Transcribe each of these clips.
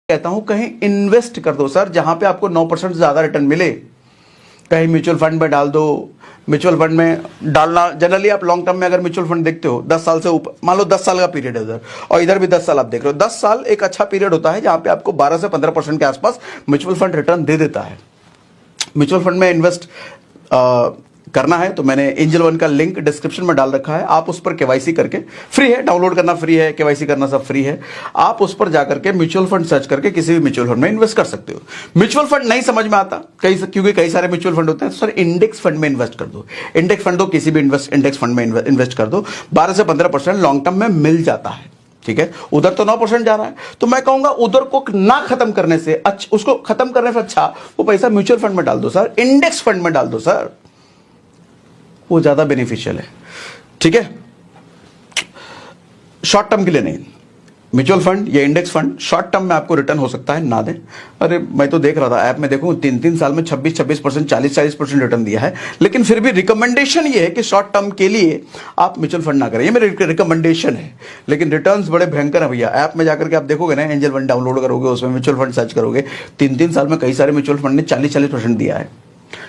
कहता हूं कहीं इन्वेस्ट कर दो सर, जहां पे आपको 9% ज्यादा रिटर्न मिले। कहीं म्यूचुअल फंड में डाल दो। म्यूचुअल फंड में डालना जनरली आप लॉन्ग टर्म में अगर म्यूचुअल फंड देखते हो 10 साल से ऊपर, मान लो 10 साल का पीरियड है उधर, और इधर भी 10 साल आप देख रहे हो, 10 साल एक अच्छा पीरियड होता है जहां पे आपको 12 से 15% के आसपास म्यूचुअल फंड रिटर्न दे देता है। म्यूचुअल फंड में इन्वेस्ट करना है तो मैंने एंजल वन का लिंक डिस्क्रिप्शन में डाल रखा है, आप उस पर केवाईसी करके, फ्री है, डाउनलोड करना फ्री है, केवाईसी करना सब फ्री है, आप उस पर जाकर के म्यूचुअल फंड सर्च करके किसी भी म्यूचुअल फंड में इन्वेस्ट कर सकते हो। म्यूचुअल फंड नहीं समझ में आता क्योंकि कई सारे म्यूचुअल फंड होते हैं, तो सर इंडेक्स फंड में इन्वेस्ट कर दो, इंडेक्स फंड दो, किसी भी इंडेक्स फंड में इन्वेस्ट कर दो, 12 से 15% लॉन्ग टर्म में मिल जाता है। ठीक है, उधर तो 9% जा रहा है, तो मैं कहूंगा उधर को ना खत्म करने से अच्छा, उसको खत्म करने से अच्छा वो पैसा म्यूचुअल फंड में डाल दो सर, इंडेक्स फंड में डाल दो सर, वो ज्यादा बेनिफिशियल है। ठीक है, शॉर्ट टर्म के लिए नहीं, म्यूचुअल फंड या इंडेक्स फंड शॉर्ट टर्म में आपको रिटर्न हो सकता है ना दें। अरे मैं तो देख रहा था ऐप में, देखूं 3 साल में 26% 40% रिटर्न दिया है, लेकिन फिर भी रिकमेंडेशन ये है कि शॉर्ट टर्म के लिए आप म्यूचुअल फंड ना करें, ये मेरी रिकमेंडेशन है। लेकिन रिटर्न्स बड़े भयंकर है भैया। ऐप में जाकर के आप देखोगे ना, एंजल वन डाउनलोड करोगे, उसमें म्यूचुअल फंड सर्च करोगे, 3 साल में कई सारे म्यूचुअल फंड ने 40% दिया है।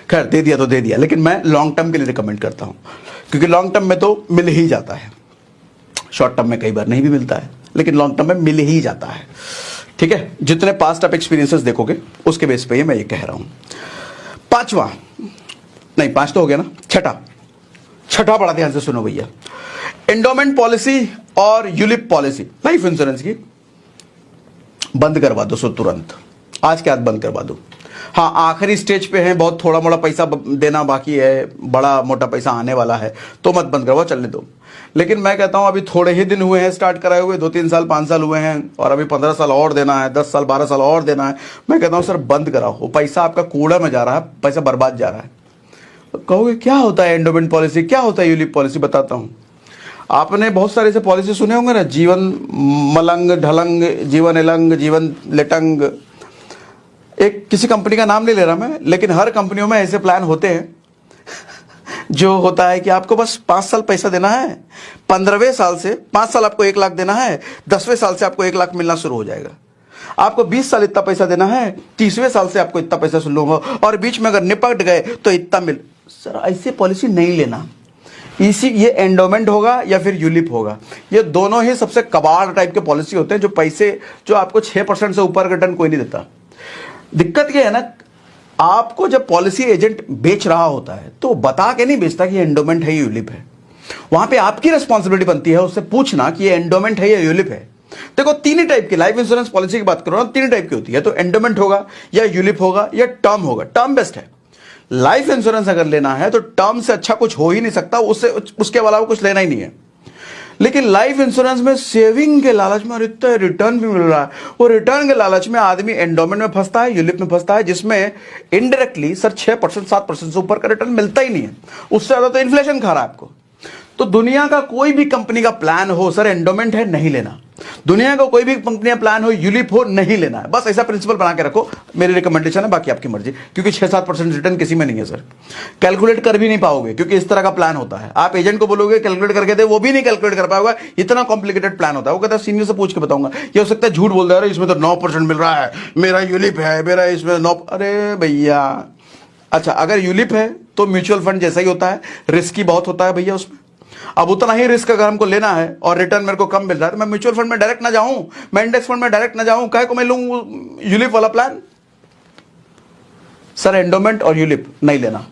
खैर दे दिया तो दे दिया, लेकिन मैं लॉन्ग टर्म के लिए रिकमेंड करता हूं, क्योंकि लॉन्ग टर्म में तो मिल ही जाता है, शॉर्ट टर्म में कई बार नहीं भी मिलता है, लेकिन लॉन्ग टर्म में मिल ही जाता है। ठीक है, जितने पास्ट आप एक्सपीरियंसेस देखोगे उसके बेस पे मैं ये कह रहा हूं। पांचवा, नहीं 5 तो हो गया ना, छठा बड़ा ध्यान से सुनो भैया, एंडोमेंट पॉलिसी और यूलिप पॉलिसी लाइफ इंश्योरेंस की बंद करवा दो, सो तुरंत आज के आज बंद करवा दो। हाँ, आखिरी स्टेज पे है, बहुत थोड़ा मोड़ा पैसा देना बाकी है, बड़ा मोटा पैसा आने वाला है, तो मत बंद करवाओ, चलने दो। लेकिन मैं कहता हूं अभी थोड़े ही दिन हुए हैं स्टार्ट कराए हुए, 2-3 साल 5 साल हुए हैं, और अभी 15 साल और देना है, 10 साल 12 साल और देना है। मैं कहता हूं सर बंद कराओ, वो पैसा आपका कूड़ा में जा रहा है, पैसा बर्बाद जा रहा है। तो कहोगे क्या होता है एंडोमेंट पॉलिसी, क्या होता है यूलिप पॉलिसी, बताता हूं। आपने बहुत सारे ऐसे पॉलिसी सुने होंगे ना, जीवन मलंग ढलंग, जीवन एलंग, जीवन लेटंग, एक किसी कंपनी का नाम नहीं ले रहा मैं, लेकिन हर कंपनियों में ऐसे प्लान होते हैं जो होता है कि आपको बस 5 साल पैसा देना है, 15वें साल से 5 साल आपको 1 लाख देना है, 10वें साल से आपको 1 लाख मिलना शुरू हो जाएगा। आपको 20 साल इतना पैसा देना है, 30वें साल से आपको इतना पैसा शुरू होगा, और बीच में अगर निपट गए तो इतना मिल। सर ऐसी पॉलिसी नहीं लेना, ये एंडोमेंट होगा या फिर यूलिप होगा, ये दोनों ही सबसे कबाड़ टाइप के पॉलिसी होते हैं, जो पैसे जो आपको 6% से ऊपर रिटर्न कोई नहीं देता। दिक्कत ये है ना, आपको जब पॉलिसी एजेंट बेच रहा होता है तो बता के नहीं बेचता कि ये एंडोमेंट है, यूलिप है। वहां पे आपकी रिस्पॉन्सिबिलिटी बनती है उससे पूछना कि ये एंडोमेंट है या यूलिप है। देखो 3 ही टाइप की लाइफ इंश्योरेंस पॉलिसी की बात करो ना, 3 टाइप की होती है, तो एंडोमेंट होगा या यूलिप होगा या टर्म होगा। टर्म बेस्ट है। लाइफ इंश्योरेंस अगर लेना है तो टर्म से अच्छा कुछ हो ही नहीं सकता, उसके अलावा कुछ लेना ही नहीं है। लेकिन लाइफ इंश्योरेंस में सेविंग के लालच में और इतना रिटर्न भी मिल रहा है, वो रिटर्न के लालच में आदमी एंडोमेंट में फंसता है, यूलिप में फंसता है, जिसमें इनडायरेक्टली सर 6% 7% से ऊपर का रिटर्न मिलता ही नहीं है, उससे ज्यादा तो इन्फ्लेशन खा रहा है आपको। तो दुनिया का कोई भी कंपनी का प्लान हो, सर एंडोमेंट है नहीं लेना, दुनिया का कोई भी कंपनी का प्लान हो, यूलिप हो नहीं लेना है। बस ऐसा प्रिंसिपल बना के रखो, मेरी रिकमेंडेशन है, बाकी आपकी मर्जी, क्योंकि 6-7% रिटर्न किसी में नहीं है सर। कैलकुलेट कर भी नहीं पाओगे, क्योंकि इस तरह का प्लान होता है। आप एजेंट को बोलोगे कैलकुलेट करके दे, वो भी नहीं कैलकुलेट कर पाएगा, इतना कॉम्प्लिकेटेड प्लान होता है। वो कहता है सीनियर से पूछ के बताऊंगा, ये हो सकता है झूठ बोल रहा है, इसमें तो 9% मिल रहा है, मेरा यूलिप है, मेरा इसमें 9। अरे भैया, अच्छा अगर यूलिप है तो म्यूचुअल फंड जैसा ही होता है, रिस्की बहुत होता है भैया उसमें। अब उतना ही रिस्क अगर हमको लेना है और रिटर्न मेरे को कम मिल रहा है, तो मैं म्यूचुअल फंड में डायरेक्ट ना जाऊं, मैं इंडेक्स फंड में डायरेक्ट ना जाऊं, काहे को मैं लूं यूलिप वाला प्लान। सर एंडोमेंट और यूलिप नहीं लेना,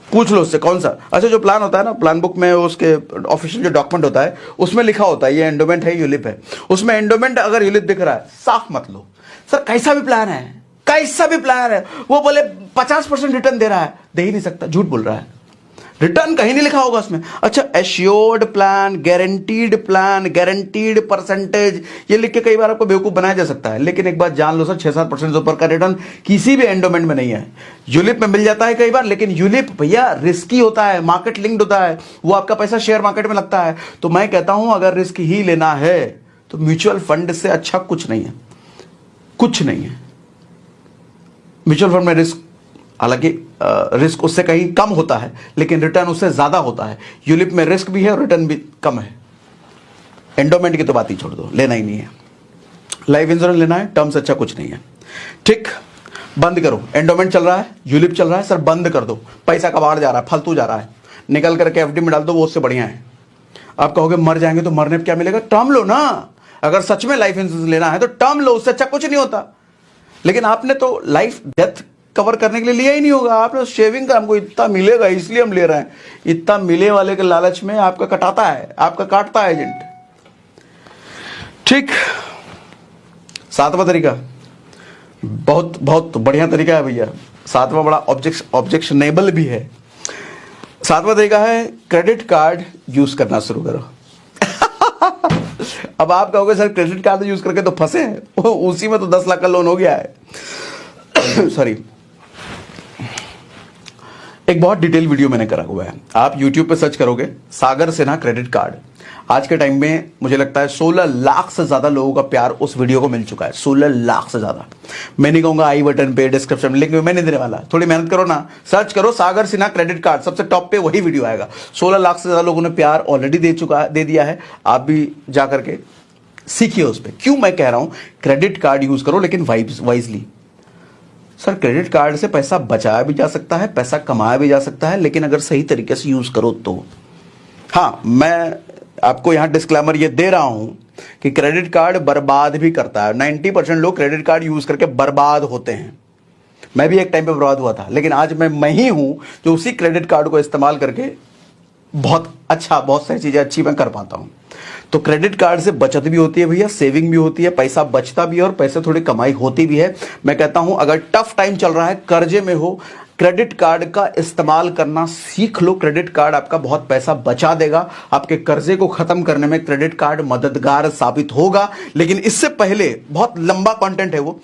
पूछ लो उससे कौन सा। अच्छा जो प्लान होता है ना, प्लान बुक में उसके ऑफिशियल जो डॉक्यूमेंट होता है उसमें लिखा होता है ये एंडोमेंट है यूलिप है, उसमें एंडोमेंट अगर यूलिप दिख रहा है साफ मत लो। सर कैसा भी प्लान है, कैसा भी प्लान है, वो बोले 50% रिटर्न दे रहा है, दे ही नहीं सकता, झूठ बोल रहा है, रिटर्न कहीं नहीं लिखा होगा उसमें। अच्छा एश्योर्ड प्लान, गारंटीड परसेंटेज, ये लिख के कई बार आपको बेवकूफ बनाया जा सकता है, लेकिन एक बात जान लो सर 6-7% से ऊपर का रिटर्न किसी भी एंडोमेंट में नहीं है। यूलिप में मिल जाता है कई बार, लेकिन यूलिप भैया रिस्की होता है, मार्केट लिंक्ड होता है, वो आपका पैसा शेयर मार्केट में लगता है। तो मैं कहता हूं अगर रिस्क ही लेना है तो म्यूचुअल फंड से अच्छा कुछ नहीं है, कुछ नहीं है। म्यूचुअल फंड में रिस्क, हालांकि रिस्क उससे कहीं कम होता है, लेकिन रिटर्न उससे ज्यादा होता है। यूलिप में रिस्क भी है और रिटर्न भी कम है। एंडोमेंट की तो बात ही छोड़ दो, लेना ही नहीं है। लाइफ इंश्योरेंस लेना है, टर्म से अच्छा कुछ नहीं है। ठीक, बंद करो। एंडोमेंट चल रहा है, यूलिप चल रहा है, सर बंद कर दो, पैसा कबाड़ जा रहा है, फालतू जा रहा है, निकल करके एफडी में डाल दो, वो उससे बढ़िया है। आप कहोगे मर जाएंगे तो मरने पे क्या मिलेगा? टर्म लो ना। अगर सच में लाइफ इंश्योरेंस लेना है तो टर्म लो, उससे अच्छा कुछ नहीं होता। लेकिन आपने तो लाइफ डेथ कवर करने के लिए लिया ही नहीं होगा, आपने शेविंग का, हमको इतना मिलेगा इसलिए हम ले रहे हैं, इतना मिले वाले के लालच में आपका कटाता है, आपका काटता है एजेंट। ठीक, सातवां तरीका बहुत बहुत बढ़िया तरीका है भैया, सातवां बड़ा ऑब्जेक्शनेबल भी है। सातवां तरीका है क्रेडिट कार्ड यूज करना शुरू करो। अब आप कहोगे सर क्रेडिट कार्ड यूज करके तो फंसे हैं, उसी में तो 10 लाख का लोन हो गया है। सॉरी, एक बहुत डिटेल वीडियो मैंने करा हुआ है, आप YouTube पे सर्च करोगे सागर सिन्हा क्रेडिट कार्ड। आज के टाइम में मुझे लगता है 16 लाख से ज्यादा लोगों का प्यार उस वीडियो को मिल चुका है, 16 लाख से ज्यादा। मैं नहीं कहूंगा आई बटन पे, डिस्क्रिप्शन में, लिंक में मैं नहीं देने वाला, थोड़ी मेहनत करो ना, सर्च करो सागर सिन्हा क्रेडिट कार्ड, सबसे टॉप पे वही वीडियो आएगा। 16 लाख से ज्यादा लोगों ने प्यार ऑलरेडी दे दिया है, आप भी जा करके सीखिए उस पर। क्यों मैं कह रहा हूं क्रेडिट कार्ड यूज करो, लेकिन वाइजली। सर क्रेडिट कार्ड से पैसा बचाया भी जा सकता है, पैसा कमाया भी जा सकता है, लेकिन अगर सही तरीके से यूज करो तो। हाँ, मैं आपको यहां डिस्क्लेमर ये दे रहा हूं कि क्रेडिट कार्ड बर्बाद भी करता है। 90% लोग क्रेडिट कार्ड यूज करके बर्बाद होते हैं। मैं भी एक टाइम पे बर्बाद हुआ था, लेकिन आज मैं ही हूं जो उसी क्रेडिट कार्ड को इस्तेमाल करके बहुत सारी चीजें अच्छी मैं कर पाता हूं। तो क्रेडिट कार्ड से बचत भी होती है भैया, सेविंग भी होती है, पैसा बचता भी है और पैसे थोड़ी कमाई होती भी है। मैं कहता हूं अगर टफ टाइम चल रहा है, कर्जे में हो, क्रेडिट कार्ड का इस्तेमाल करना सीख लो। क्रेडिट कार्ड आपका बहुत पैसा बचा देगा, आपके कर्जे को खत्म करने में क्रेडिट कार्ड मददगार साबित होगा। लेकिन इससे पहले बहुत लंबा कंटेंट है वो,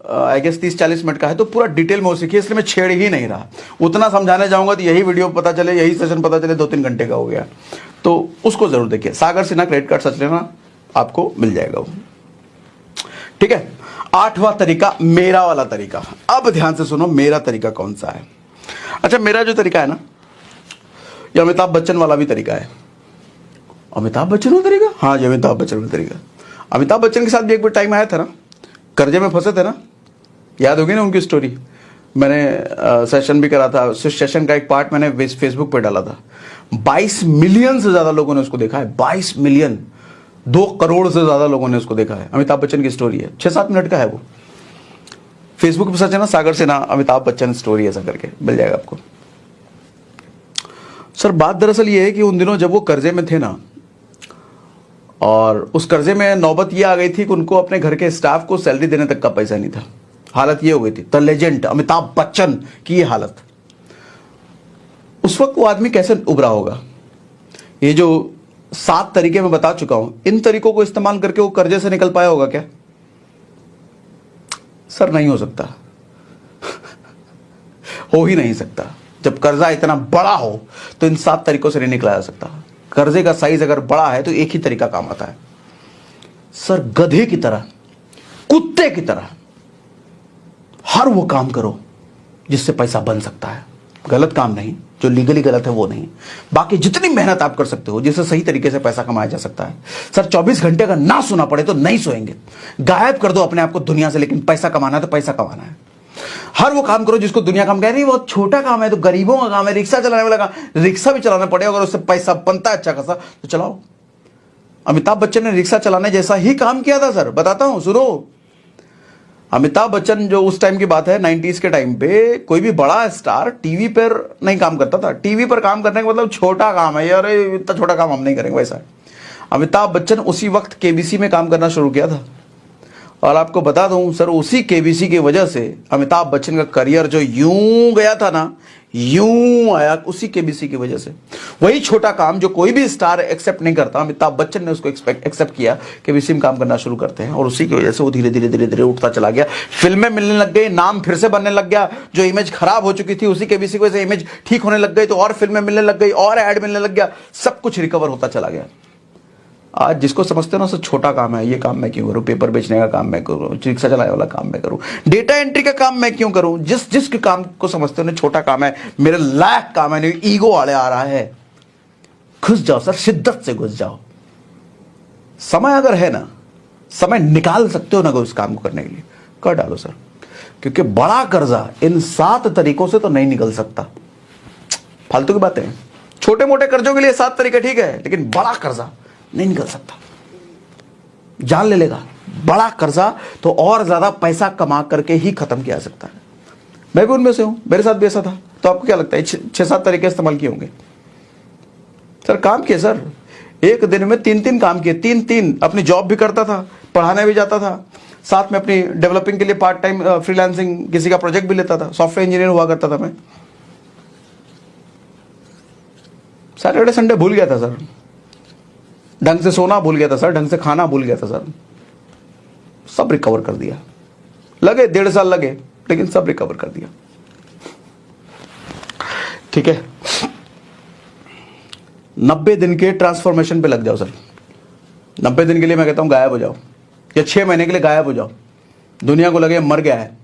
आई गेस 30-40 मिनट का है, तो पूरा डिटेल में वो सीखिए, इसलिए मैं छेड़ ही नहीं रहा। उतना समझाने जाऊंगा तो यही वीडियो पता चले, यही सेशन पता चले 2-3 घंटे का हो गया, तो उसको जरूर देखिए। सागर सिन्हा क्रेडिट कार्ड सर्च लेना, आपको मिल जाएगा वो। ठीक है, 8वां तरीका मेरा वाला तरीका। अब ध्यान से सुनो मेरा तरीका कौन सा है। अच्छा, मेरा जो तरीका है ना, ये अमिताभ बच्चन वाला भी तरीका है। अमिताभ बच्चन वाला तरीका? हाँ, ये अमिताभ बच्चन वाला तरीका। अमिताभ बच्चन के साथ भी एक बार टाइम आया था ना, कर्जे में फंसे थे ना, याद होगी ना उनकी स्टोरी। मैंने सेशन भी करा था, सेशन का एक पार्ट मैंने फेसबुक पे डाला था। 22 मिलियन से ज्यादा लोगों ने उसको देखा है, 22 मिलियन, 2 करोड़ से ज्यादा लोगों ने उसको देखा है। अमिताभ बच्चन की स्टोरी है, 6-7 मिनट का है वो। फेसबुक पे सर्च है ना, सागर सिन्हा अमिताभ बच्चन स्टोरी ऐसा करके मिल जाएगा आपको। सर बात दरअसल ये है कि उन दिनों जब वो कर्जे में थे ना, और उस कर्जे में नौबत ये आ गई थी कि उनको अपने घर के स्टाफ को सैलरी देने तक का पैसा नहीं था। हालत ये हो गई थी, द लेजेंड अमिताभ बच्चन की ये हालत। उस वक्त वो आदमी कैसे उभरा होगा? ये जो 7 तरीके मैं बता चुका हूं, इन तरीकों को इस्तेमाल करके वो कर्जे से निकल पाया होगा क्या? सर नहीं हो सकता। हो ही नहीं सकता। जब कर्जा इतना बड़ा हो तो इन 7 तरीकों से नहीं निकला जा सकता। कर्जे का साइज अगर बड़ा है तो एक ही तरीका काम आता है। सर गधे की तरह, कुत्ते की तरह हर वो काम करो जिससे पैसा बन सकता है। गलत काम नहीं, जो लीगली गलत है वो नहीं। बाकी जितनी मेहनत आप कर सकते हो जिससे सही तरीके से पैसा कमाया जा सकता है। सर 24 घंटे अगर ना सोना पड़े तो नहीं सोएंगे। गायब कर दो अपने आप को दुनिया से, लेकिन पैसा कमाना है तो पैसा कमाना है। हर वो काम करो जिसको दुनिया काम कह रही है, बहुत छोटा काम है, तो गरीबों का काम है, रिक्शा चलाने वाला काम, रिक्शा भी चलाना पड़े, अगर उससे पैसा बनता है अच्छा खासा तो चलाओ। अमिताभ बच्चन ने रिक्शा चलाने जैसा ही काम किया था सर, बताता हूं सुनो। अमिताभ बच्चन जो उस टाइम की बात है 90s के टाइम पे, कोई भी बड़ा स्टार टीवी पर नहीं काम करता था। टीवी पर काम करने का मतलब छोटा काम है यार, इतना छोटा काम हम नहीं करेंगे वैसा। अमिताभ बच्चन उसी वक्त केबीसी में काम करना शुरू किया था, और आपको बता दूं सर, उसी केबीसी की वजह से अमिताभ बच्चन का करियर जो यूं गया था ना, यूं आया, उसी केबीसी की वजह से। वही छोटा काम जो कोई भी स्टार एक्सेप्ट नहीं करता, अमिताभ बच्चन ने उसको एक्सेप्ट किया, केबीसी में काम करना शुरू करते हैं, और उसी की वजह से वो धीरे धीरे उठता चला गया। फिल्में मिलने लग गई, नाम फिर से बनने लग गया, जो इमेज खराब हो चुकी थी उसी केबीसी की वजह से इमेज ठीक होने लग गई, तो और फिल्में मिलने लग गई, और ऐड मिलने लग गया, सब कुछ रिकवर होता चला गया। आज जिसको समझते हो ना, सब छोटा काम है, ये काम मैं क्यों करूं, पेपर बेचने का काम मैं करूं, रिक्शा चलाने वाला काम मैं करूं, डेटा एंट्री का काम मैं क्यों करूं, जिस काम को समझते हो ना छोटा काम है, मेरे लायक काम है, नहीं ईगो वाले आ रहा है, घुस जाओ सर, शिद्दत से घुस जाओ। समय अगर है ना, समय निकाल सकते हो ना उस काम को करने के लिए, कर डालो सर। क्योंकि बड़ा कर्जा इन 7 तरीकों से तो नहीं निकल सकता। फालतू की बातें हैं। छोटे मोटे कर्जों के लिए 7 तरीके ठीक है, लेकिन बड़ा कर्जा नहीं निकल सकता, जान ले लेगा। बड़ा कर्जा तो और ज्यादा पैसा कमा करके ही खत्म किया जा सकता है। मैं भी उनमें से हूं, मेरे साथ भी ऐसा था। तो आपको क्या लगता है 6-7 तरीके इस्तेमाल किए होंगे? सर काम किए सर, एक दिन में 3-3 काम किए, 3-3। अपनी जॉब भी करता था, पढ़ाने भी जाता था, साथ में अपनी डेवलपिंग के लिए पार्ट टाइम फ्रीलांसिंग किसी का प्रोजेक्ट भी लेता था। सॉफ्टवेयर इंजीनियर हुआ करता था मैं। सैटरडे संडे भूल गया था सर, ढंग से सोना भूल गया था सर, ढंग से खाना भूल गया था सर। सब रिकवर कर दिया। लगे 1.5 साल लगे, लेकिन सब रिकवर कर दिया। ठीक है, 90 दिन के ट्रांसफॉर्मेशन पे लग जाओ सर। 90 दिन के लिए मैं कहता हूं गायब हो जाओ, या 6 महीने के लिए गायब हो जाओ। दुनिया को लगे मर गया है,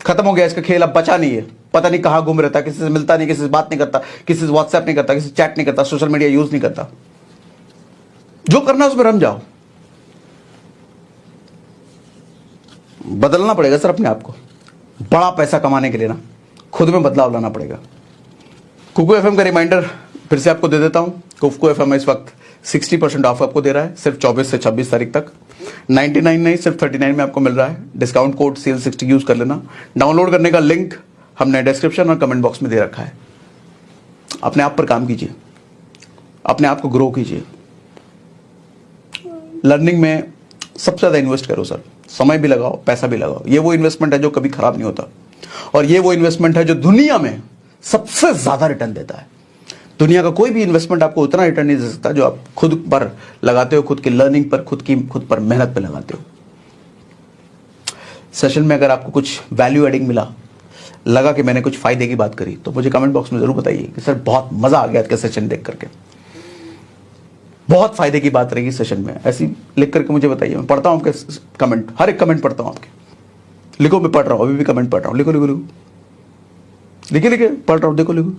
खत्म हो गया इसका खेल, अब बचा नहीं है। पता नहीं कहां घूम रहता, किसी से मिलता नहीं, किसी से बात नहीं करता, किसी से व्हाट्सएप नहीं करता, किसी से चैट नहीं करता, सोशल मीडिया यूज नहीं करता। जो करना उसमें रम जाओ। बदलना पड़ेगा सर अपने आप को। बड़ा पैसा कमाने के लिए ना खुद में बदलाव लाना पड़ेगा। कुकू एफएम का रिमाइंडर फिर से आपको दे देता हूं। कुकू एफएम इस वक्त 60% ऑफ आपको दे रहा है, सिर्फ 24 से 26 तारीख तक। 99 नहीं, सिर्फ 39 में आपको मिल रहा है। डिस्काउंट कोड CL60 यूज कर लेना। डाउनलोड करने का लिंक हमने डिस्क्रिप्शन और कमेंट बॉक्स में दे रखा है। अपने आप पर काम कीजिए, अपने आप को ग्रो कीजिए। लर्निंग में सबसे ज्यादा इन्वेस्ट करो सर, समय भी लगाओ, पैसा भी लगाओ। ये वो इन्वेस्टमेंट है जो कभी खराब नहीं होता, और ये वो इन्वेस्टमेंट है जो दुनिया में सबसे ज्यादा रिटर्न देता है। दुनिया का कोई भी इन्वेस्टमेंट आपको उतना रिटर्न नहीं दे सकता जो आप खुद पर लगाते हो, खुद की लर्निंग पर, खुद पर मेहनत पर लगाते हो। सेशन में अगर आपको कुछ वैल्यू एडिंग मिला, लगा कि मैंने कुछ फायदे की बात करी, तो मुझे कमेंट बॉक्स में जरूर बताइए कि सर बहुत मजा आ गया आज का सेशन देख करके, बहुत फायदे की बात रही सेशन में। ऐसी लिख करके मुझे बताइए, मैं पढ़ता हूं आपके कमेंट, हर एक कमेंट पढ़ता हूं आपके। लिखो, मैं पढ़ रहा हूं, अभी भी कमेंट पढ़ रहा हूं। लिखो लिखो लिखो, लिखे लिखे पढ़ रहा हूं, देखो लिखो।